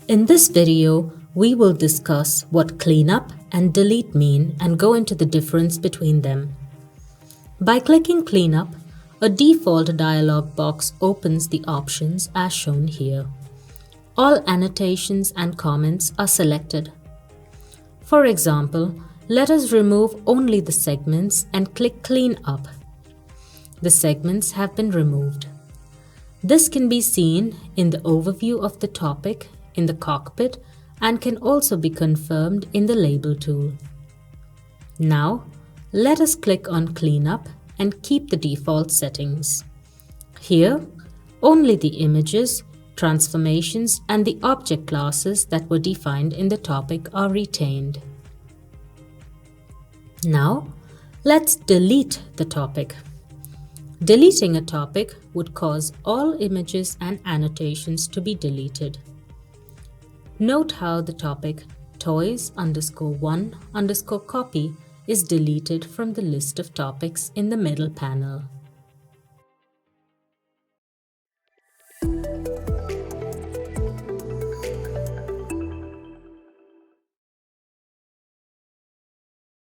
In this video, we will discuss what cleanup and delete mean and go into the difference between them. By clicking Cleanup, a default dialog box opens the options as shown here. All annotations and comments are selected. For example, let us remove only the segments and click Clean Up. The segments have been removed. This can be seen in the overview of the topic in the cockpit and can also be confirmed in the label tool. Now, let us click on Cleanup and keep the default settings. Here, only the images, transformations, and the object classes that were defined in the topic are retained. Now, let's delete the topic. Deleting a topic would cause all images and annotations to be deleted. Note how the topic toys_1_copy is deleted from the list of topics in the middle panel.